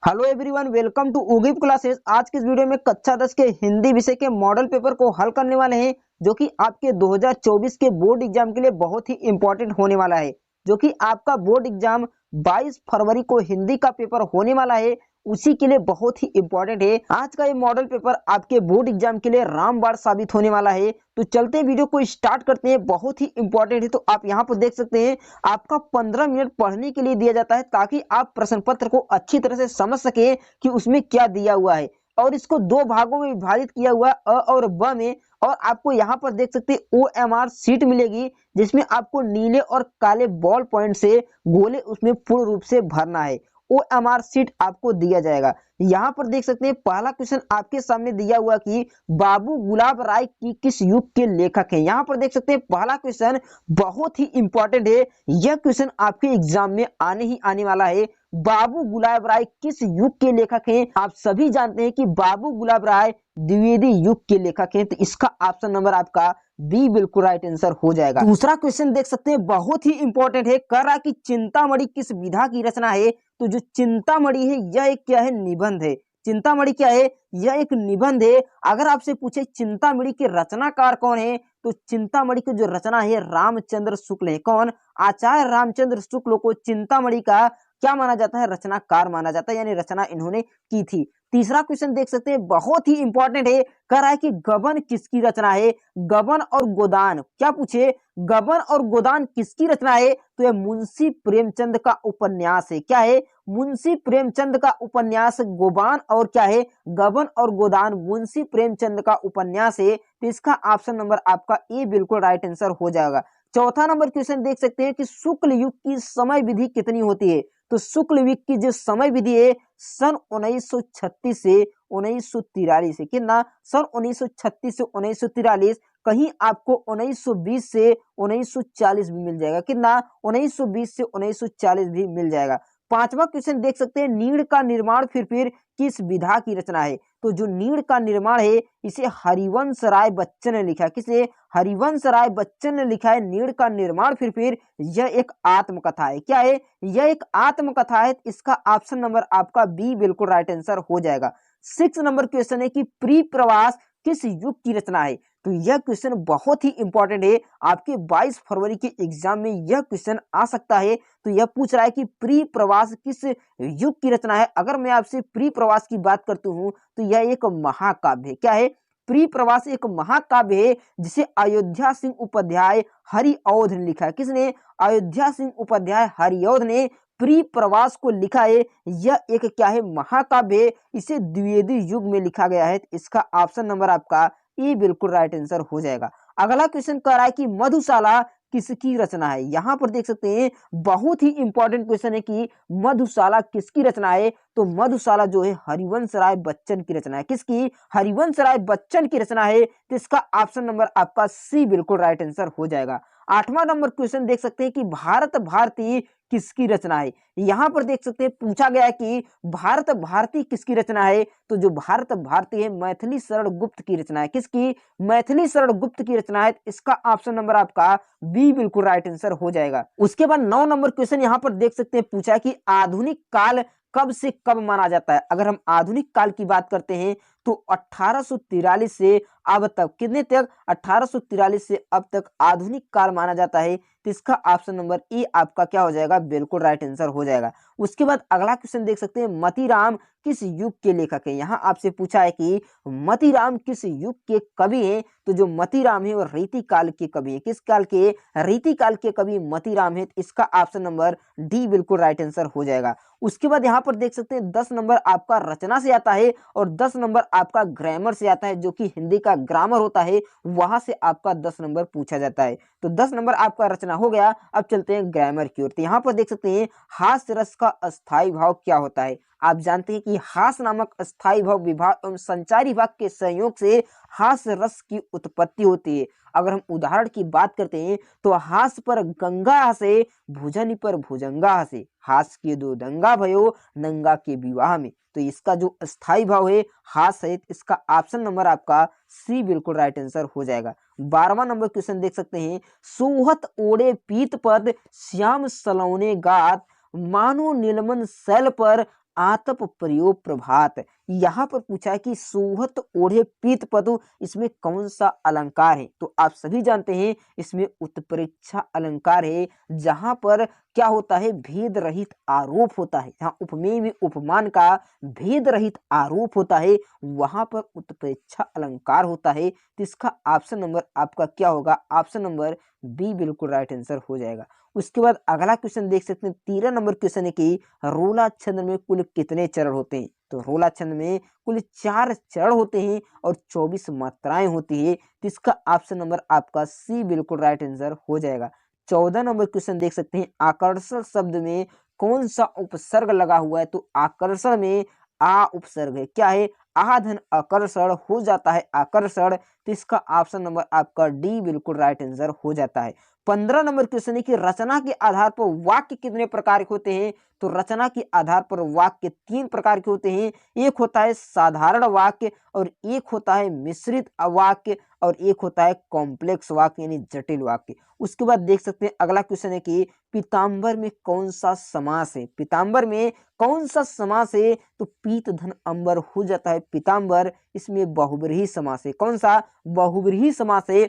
Hello everyone, welcome to उगिप classes. आज के इस वीडियो में कक्षा 10 के हिंदी विषय के मॉडल पेपर को हल करने वाले हैं, जो कि आपके 2024 के बोर्ड एग्जाम के लिए बहुत ही इंपॉर्टेंट होने वाला है। जो कि आपका बोर्ड एग्जाम 22 फरवरी को हिंदी का पेपर होने वाला है, उसी के लिए बहुत ही इंपॉर्टेंट है। आज का ये मॉडल पेपर आपके बोर्ड एग्जाम के लिए रामबाण साबित होने वाला है। तो चलते हैं, वीडियो को स्टार्ट करते हैं। बहुत ही इंपॉर्टेंट है। तो आप यहाँ पर देख सकते हैं, आपका 15 मिनट पढ़ने के लिए दिया जाता है, ताकि आप प्रश्न पत्र को अच्छी तरह से समझ सके कि उसमें क्या दिया हुआ है। और इसको दो भागों में विभाजित किया हुआ अ और ब में। और आपको यहाँ पर देख सकते हैं OMR सीट मिलेगी, जिसमें आपको नीले और काले बॉल पॉइंट से गोले उसमें पूर्ण रूप से भरना है। OMR सीट आपको दिया जाएगा। यहाँ पर देख सकते हैं, पहला क्वेश्चन आपके सामने दिया हुआ कि बाबू गुलाब राय की किस युग के लेखक हैं। यहाँ पर देख सकते हैं, पहला क्वेश्चन बहुत ही इंपॉर्टेंट है। यह क्वेश्चन आपके एग्जाम में आने ही आने वाला है। बाबू गुलाब राय किस युग के लेखक हैं? आप सभी जानते हैं कि बाबू गुलाब राय द्विवेदी युग के लेखक हैं। तो इसका ऑप्शन नंबर आपका बी बिल्कुल राइट आंसर हो जाएगा। दूसरा क्वेश्चन देख सकते हैं, बहुत ही इंपॉर्टेंट है। कह रहा कि चिंतामणि किस विधा की रचना है? तो जो चिंतामणि है, यह एक क्या है? निबंध है। चिंतामणि क्या है? यह एक निबंध है। अगर आपसे पूछे चिंतामणि के रचनाकार कौन है, तो चिंतामणि की जो रचना है रामचंद्र शुक्ल है। कौन? आचार्य रामचंद्र शुक्ल को चिंतामणि का क्या माना जाता है? रचनाकार माना जाता है, यानी रचना इन्होंने की थी। तीसरा क्वेश्चन देख सकते हैं, बहुत ही इंपॉर्टेंट है। कह रहा है कि गबन किसकी रचना है? गबन और गोदान, क्या पूछे? गबन और गोदान किसकी रचना है? तो यह मुंशी प्रेमचंद का उपन्यास है। क्या है? मुंशी प्रेमचंद का उपन्यास गोबान और क्या है? गबन और गोदान मुंशी प्रेमचंद का उपन्यास है। तो इसका ऑप्शन नंबर आपका ए बिल्कुल राइट आंसर हो जाएगा। चौथा नंबर क्वेश्चन देख सकते हैं कि शुक्ल युग की समय विधि कितनी होती है? तो शुक्ल युग की जो समय विधि है सन 1936 से 1943 है। कितना? सन 1936 से 1943। कहीं आपको 1920 से 1940 भी मिल जाएगा। कितना? 1920 से 1940 भी मिल जाएगा। पांचवा क्वेश्चन देख सकते हैं, नीड़ का निर्माण फिर किस विधा की रचना है? तो जो नीड़ का निर्माण है, इसे हरिवंश राय बच्चन ने लिखा है। किसे? हरिवंश राय बच्चन ने लिखा है नीड़ का निर्माण फिर। यह एक आत्मकथा है। क्या है? यह एक आत्मकथा है। इसका ऑप्शन नंबर आपका बी बिल्कुल राइट आंसर हो जाएगा। 6 नंबर क्वेश्चन है कि प्री प्रवास किस युग की रचना है? तो यह क्वेश्चन बहुत ही इंपॉर्टेंट है। आपके 22 फरवरी के एग्जाम में यह क्वेश्चन आ सकता है। तो यह पूछ रहा है कि प्री प्रवास किस युग की रचना है। अगर मैं आपसे प्री प्रवास की बात करती हूँ, तो यह एक महाकाव्य है। क्या है? प्री प्रवास एक महाकाव्य है, जिसे अयोध्या सिंह उपाध्याय हरिऔध ने लिखा है। किसने? अयोध्या सिंह उपाध्याय हरिऔध ने प्री प्रवास को लिखा है। यह एक क्या है? महाकाव्य है। इसे द्विवेदी युग में लिखा गया है। इसका ऑप्शन नंबर आपका ए बिल्कुल राइट आंसर हो जाएगा। अगला क्वेश्चन कह रहा है कि मधुशाला किसकी रचना है? यहां पर देख सकते हैं, बहुत ही इंपॉर्टेंट क्वेश्चन है कि मधुशाला किसकी रचना है? तो मधुशाला जो है हरिवंश राय बच्चन की रचना है। किसकी? हरिवंश राय बच्चन की रचना है। तो इसका ऑप्शन नंबर आपका सी बिल्कुल राइट आंसर हो जाएगा। आठवां नंबर क्वेश्चन देख सकते हैं कि भारत भारती किसकी रचना है? यहां पर देख सकते हैं, पूछा गया कि भारत भारती किसकी रचना है? तो जो भारत भारती है मैथिली शरण गुप्त की रचना है। किसकी? मैथिली शरण गुप्त की रचना है। इसका ऑप्शन नंबर आपका बी बिल्कुल राइट आंसर हो जाएगा। उसके बाद 9 नंबर क्वेश्चन यहां पर देख सकते हैं, पूछा है कि आधुनिक काल कब से कब माना जाता है? अगर हम आधुनिक काल की बात करते हैं, तो 1843 से अब तक, कितने तक? 1843 से अब तक आधुनिक काल माना जाता है। तो इसका ऑप्शन नंबर ए आपका क्या हो जाएगा? बिल्कुल राइट आंसर हो जाएगा। उसके बाद अगला क्वेश्चन देख सकते हैं, मतीराम किस युग के लेखक है? यहाँ आपसे पूछा है कि मतीराम किस युग के कवि हैं? तो जो मतीराम है वो रीति काल के कवि है। किस काल के? रीति काल के कवि मतीराम है। इसका ऑप्शन नंबर डी बिल्कुल राइट आंसर हो जाएगा। उसके बाद यहाँ पर देख सकते हैं, 10 नंबर आपका रचना से आता है और 10 नंबर आपका ग्रामर से आता है। जो कि हिंदी का ग्रामर होता है, वहां से आपका 10 नंबर पूछा जाता है। तो 10 नंबर आपका रचना हो गया। अब चलते हैं ग्रामर की ओर। तो यहाँ पर देख सकते हैं, हास्य रस का अस्थायी भाव क्या होता है? आप जानते हैं कि हास नामक अस्थायी भाव विभाग एवं संचारी भाग के संयोग से हास्य रस की उत्पत्ति होती है। अगर हम उदाहरण की बात करते हैं, तो हास पर गंगा हसे, भुजन पर भुजंगा हसे, हास के दो दंगा भयो, नंगा के विवाह में। तो इसका जो अस्थायी भाव है हास है। इसका ऑप्शन नंबर आपका सी बिल्कुल राइट आंसर हो जाएगा। 12वां नंबर क्वेश्चन देख सकते हैं, सोहत ओढ़े पीत पद श्याम सलौने गात, मानो नीलमन सैल पर आतप प्रयोग प्रभात। यहाँ पर पूछा है कि सोहत ओढ़े पीत पतु, इसमें कौन सा अलंकार है? तो आप सभी जानते हैं इसमें उत्प्रेक्षा अलंकार है, जहां पर क्या होता है, भेद रहित आरोप होता है। जहां उपमेय में उपमान का भेद रहित आरोप होता है, वहां पर उत्प्रेक्षा अलंकार होता है। तो इसका ऑप्शन नंबर आपका क्या होगा? ऑप्शन नंबर बी बिल्कुल राइट आंसर हो जाएगा। उसके बाद अगला क्वेश्चन देख सकते हैं, 13 नंबर क्वेश्चन है कि रोला छंद में कुल कितने चरण होते हैं? तो रोला छंद में कुल 4 चरण होते हैं और 24 मात्राएं होती है। तो इसका ऑप्शन नंबर आपका सी बिल्कुल राइट आंसर हो जाएगा। 14 नंबर क्वेश्चन देख सकते हैं, आकर्षण शब्द में कौन सा उपसर्ग लगा हुआ है? तो आकर्षण में आ उपसर्ग है। क्या है? आ धन आकर्षण हो जाता है आकर्षण। तो इसका ऑप्शन नंबर आपका डी बिल्कुल राइट आंसर हो जाता है। 15 नंबर क्वेश्चन है कि रचना के आधार पर वाक्य कितने प्रकार के होते हैं? तो रचना के आधार पर वाक्य 3 प्रकार के होते हैं। एक होता है साधारण वाक्य, और एक होता है मिश्रित वाक्य, और एक होता है कॉम्प्लेक्स वाक्य यानी जटिल वाक्य। उसके बाद देख सकते हैं अगला क्वेश्चन है कि पीताम्बर में कौन सा समास है? पीताम्बर में कौन सा समास है? तो पीत धन अंबर हो जाता है पीताम्बर। इसमें बहुब्रीहि समास है। कौन सा? बहुब्रीहि समास है।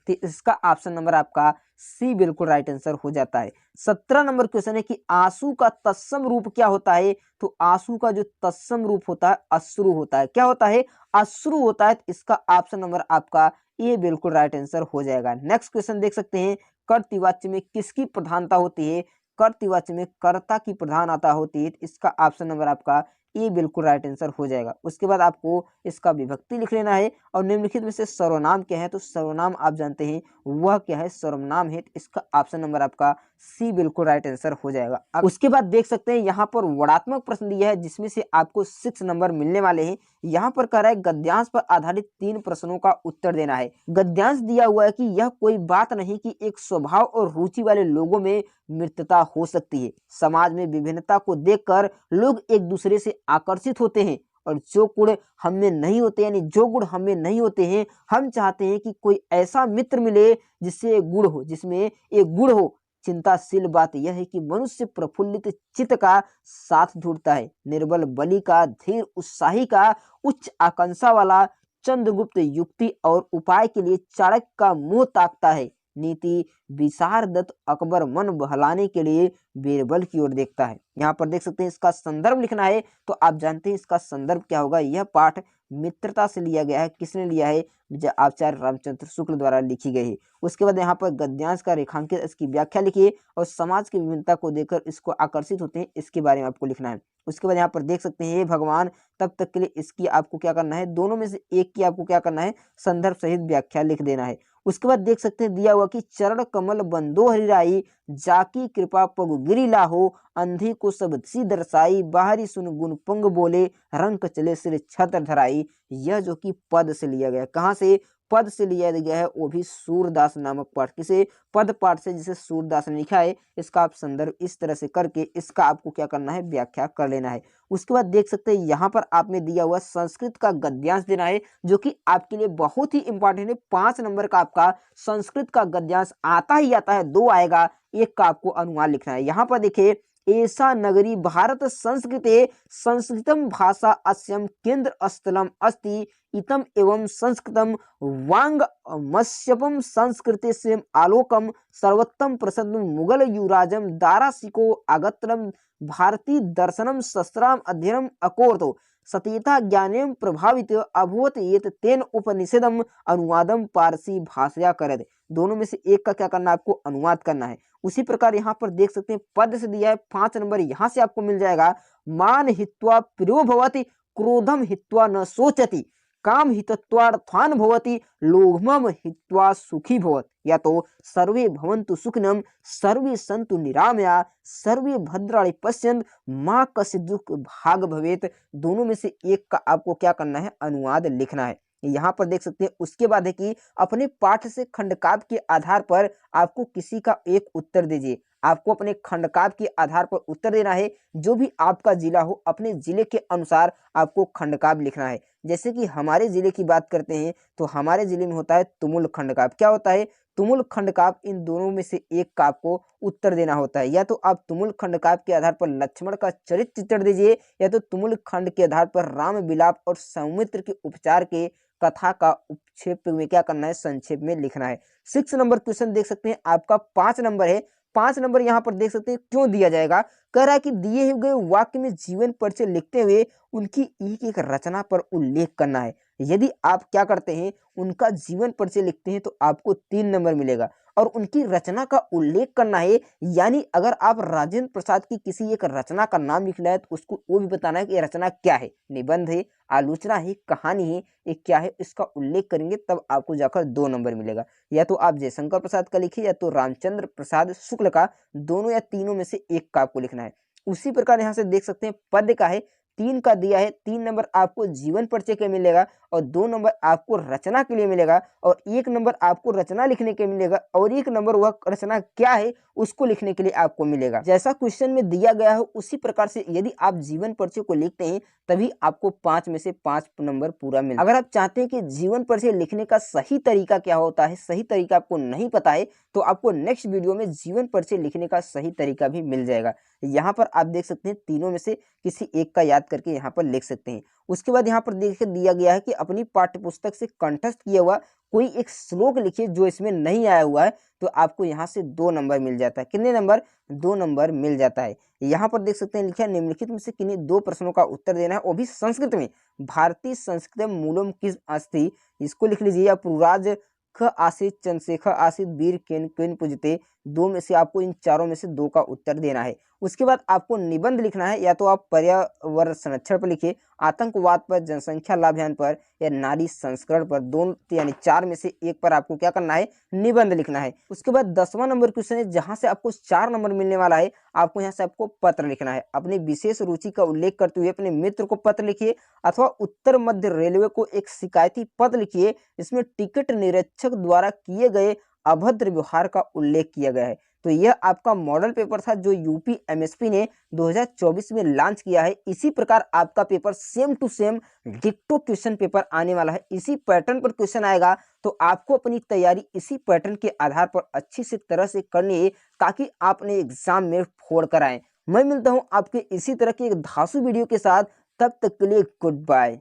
तो इसका ऑप्शन नंबर आपका सी बिल्कुल राइट आंसर हो जाता है। 17 नंबर क्वेश्चन है कि आंसू का तत्सम रूप क्या होता है? तो आंसू का जो तत्सम रूप होता है अश्रु होता है। क्या होता है? अश्रु होता है। तो इसका ऑप्शन नंबर आपका ए बिल्कुल राइट आंसर हो जाएगा। नेक्स्ट क्वेश्चन देख सकते हैं, कर्तृवाच्य में किसकी प्रधानता होती है? कर्तृवाच्य में कर्ता की प्रधानता होती है। इसका ऑप्शन नंबर आपका ए बिल्कुल राइट आंसर हो जाएगा। उसके बाद आपको इसका विभक्ति लिख लेना है, और निम्नलिखित में से सर्वनाम क्या है? तो सर्वनाम आप जानते हैं वह क्या है? सर्वनाम है। इसका ऑप्शन नंबर आपका सी बिल्कुल राइट आंसर हो जाएगा। अब उसके बाद देख सकते हैं यहाँ पर वर्णात्मक प्रश्न दिया है, जिसमें से आपको 6 नंबर मिलने वाले हैं। यहाँ पर कह रहा है गद्यांश पर आधारित 3 प्रश्नों का उत्तर देना है। गद्यांश दिया हुआ है कि यह कोई बात नहीं कि एक स्वभाव और रुचि वाले लोगों में मित्रता हो सकती है। समाज में विभिन्नता को देखकर लोग एक दूसरे से आकर्षित होते हैं, और जो गुण हम में नहीं होते, यानी जो गुण हम में नहीं होते हैं, हम चाहते हैं कि कोई ऐसा मित्र मिले जिससे गुण हो, जिसमें एक गुण हो। चिंताशील बात यह है कि मनुष्य प्रफुल्लित चित्त का साथ ढूंढता है, निर्बल बलि का, धीर उत्साही का, उच्च आकांक्षा वाला चंद्रगुप्त युक्ति और उपाय के लिए चाणक्य का मुंह ताकता है, नीति विशारद अकबर मन बहलाने के लिए बीरबल की ओर देखता है। यहाँ पर देख सकते हैं इसका संदर्भ लिखना है। तो आप जानते हैं इसका संदर्भ क्या होगा? यह पाठ मित्रता से लिया गया है। किसने लिया है? आचार्य रामचंद्र शुक्ल द्वारा लिखी गई है। उसके बाद यहाँ पर गद्यांश का रेखांकित, इसकी व्याख्या लिखिए, और समाज की विभिन्नता को देखकर इसको आकर्षित होते हैं, इसके बारे में आपको लिखना है। उसके बाद यहाँ पर देख सकते हैं, हे भगवान, तब तक के लिए इसकी आपको क्या करना है? दोनों में से एक की आपको क्या करना है? संदर्भ सहित व्याख्या लिख देना है। उसके बाद देख सकते हैं दिया हुआ कि चरण कमल बंदो हरिराई, जाकी कृपा पगु गिरी लाहो, अंधी को सब सी दर्शाई, बाहरी सुन गुण पंग बोले, रंग चले सिर छत्र धराई। यह जो कि पद से लिया गया। कहाँ से? पद से लिया गया है, वो भी सूरदास नामक पाठ। किसे? पद पाठ से, जिसे सूरदास ने लिखा है। इसका आप संदर्भ इस तरह से करके इसका आपको क्या करना है? व्याख्या कर लेना है। उसके बाद देख सकते हैं यहाँ पर आपने दिया हुआ संस्कृत का गद्यांश देना है, जो कि आपके लिए बहुत ही इंपॉर्टेंट है। 5 नंबर का आपका संस्कृत का गद्यांश आता ही आता है, 2 आएगा, एक का आपको अनुवाद लिखना है। यहाँ पर देखिए, एषा नगरी भारत संस्कृते संस्कृतम भाषा अस्यम केंद्र स्थलम अस्ति, इतम एवं संस्कृतम वांगमस्यपम संस्कृते से आलोकम सर्वोत्तम प्रसन्न मुगल युवराजम दारासिको आगत्रम भारती दर्शनम शस्त्राम अध्ययनम अकोर्तो सतीता ज्ञानेम प्रभावित अभूत येत तेन उपनिषदम अनुवादम पारसी भाषया करद। दोनों में से एक का क्या करना है? आपको अनुवाद करना है। उसी प्रकार यहाँ पर देख सकते हैं पद से दिया है, 5 नंबर यहाँ से आपको मिल जाएगा। मान हित्वा प्रियो भवति, क्रोधम हित्वा न सोचति, काम हितत्वार्थान भवति, लोभम हित्वा सुखी भवति। या तो सर्वे भवन्तु सुखिनम, सर्वे सन्तु निरामया, सर्वे भद्राणि पश्यन्तु, मां कस्य दुख भाग भवेत। दोनों में से एक का आपको क्या करना है? अनुवाद लिखना है। यहाँ पर देख सकते हैं। उसके बाद है कि अपने पाठ से खंडकाव्य के आधार पर आपको किसी का एक उत्तर दीजिए। आपको अपने खंडकाव्य के आधार पर उत्तर देना है। जो भी आपका जिला हो, अपने जिले के अनुसार आपको खंडकाव्य लिखना है। जैसे कि हमारे जिले की बात करते हैं, तो हमारे जिले में होता है तुमुल खंडकाव्य। क्या होता है? तुमुल खंड काव्य, इन दोनों में से एक का आपको उत्तर देना होता है। या तो आप तुमुल खंड काव्य के आधार पर लक्ष्मण का चरित्र चित्रण दीजिए, या तो तुमुल खंड के आधार पर राम विलाप और सौमित्र के उपचार के कथा का उपक्षेप में क्या करना है, संक्षेप में लिखना है। 6 नंबर क्वेश्चन देख सकते हैं, आपका 5 नंबर है। 5 नंबर यहाँ पर देख सकते हैं क्यों दिया जाएगा, कह रहा है कि दिए हुए वाक्य में जीवन परिचय लिखते हुए उनकी एक एक रचना पर उल्लेख करना है। यदि आप क्या करते हैं, उनका जीवन परिचय लिखते हैं तो आपको 3 नंबर मिलेगा, और उनकी रचना का उल्लेख करना है, यानी अगर आप राजेंद्र प्रसाद की किसी एक रचना का नाम लिखना है तो उसको वो भी बताना है कि ये रचना क्या है, निबंध है, आलोचना है, कहानी है, ये क्या है, इसका उल्लेख करेंगे तब आपको जाकर 2 नंबर मिलेगा। या तो आप जयशंकर प्रसाद का लिखिए, या तो रामचंद्र प्रसाद शुक्ल का, दोनों या तीनों में से एक का आपको लिखना है। उसी प्रकार यहाँ से देख सकते हैं पद्य का है, 3 का दिया है, 3 नंबर आपको जीवन परिचय के मिलेगा, और 2 नंबर आपको रचना के लिए मिलेगा, और 1 नंबर आपको रचना लिखने के मिलेगा, और 1 नंबर वह रचना क्या है उसको लिखने के लिए आपको मिलेगा। जैसा क्वेश्चन में दिया गया है उसी प्रकार से यदि आप जीवन परिचय को लिखते हैं तभी आपको 5 में से 5 नंबर पूरा मिलेगा। अगर आप चाहते हैं कि जीवन परिचय लिखने का सही तरीका क्या होता है, सही तरीका आपको नहीं पता है, तो आपको नेक्स्ट वीडियो में जीवन परिचय लिखने का सही तरीका भी मिल जाएगा। यहाँ पर आप देख सकते हैं तीनों में से किसी एक का याद करके यहाँ पर लिख सकते हैं। उसके बाद यहाँ पर देखिए दिया गया है कि अपनी पाठ्यपुस्तक से कंठस्थ किया हुआ कोई एक श्लोक लिखिए जो इसमें नहीं आया हुआ है, तो आपको यहाँ से 2 नंबर मिल जाता है। कितने नंबर, 2 नंबर मिल जाता है। यहाँ पर देख सकते हैं लिखा है निम्नलिखित में से किन्हीं 2 प्रश्नों का उत्तर देना है, वो भी संस्कृत में। भारतीय संस्कृत मूलम किस अस्ति, इसको लिख लीजिए। या पुराज ख आसित चंद्रशेखर आसित वीर केन केन पूजते, 2 में से आपको इन चारों में से 2 का उत्तर देना है। उसके बाद आपको निबंध लिखना है, या तो आप पर्यावरण संरक्षण पर लिखिए, आतंकवाद पर, जनसंख्या लाभियान पर, या नारी संस्करण पर, दोनों यानी 4 में से एक पर आपको क्या करना है, निबंध लिखना है। उसके बाद 10वां नंबर क्वेश्चन है जहां से आपको 4 नंबर मिलने वाला है। आपको यहाँ से आपको पत्र लिखना है, अपनी विशेष रुचि का उल्लेख करते हुए अपने मित्र को पत्र लिखिए, अथवा उत्तर मध्य रेलवे को एक शिकायती पत्र लिखिए, इसमें टिकट निरीक्षक द्वारा किए गए अभद्र व्यवहार का उल्लेख किया गया है। तो यह आपका मॉडल पेपर था जो यूपी एमएसपी ने 2024 में लॉन्च किया है। इसी प्रकार आपका पेपर सेम टू सेम डिक्टो क्वेश्चन पेपर आने वाला है, इसी पैटर्न पर क्वेश्चन आएगा। तो आपको अपनी तैयारी इसी पैटर्न के आधार पर अच्छी से तरह से करनी है ताकि आप अपने एग्जाम में फोड़ कर आए। मैं मिलता हूं आपके इसी तरह के एक धांसू वीडियो के साथ, तब तक के लिए गुड बाय।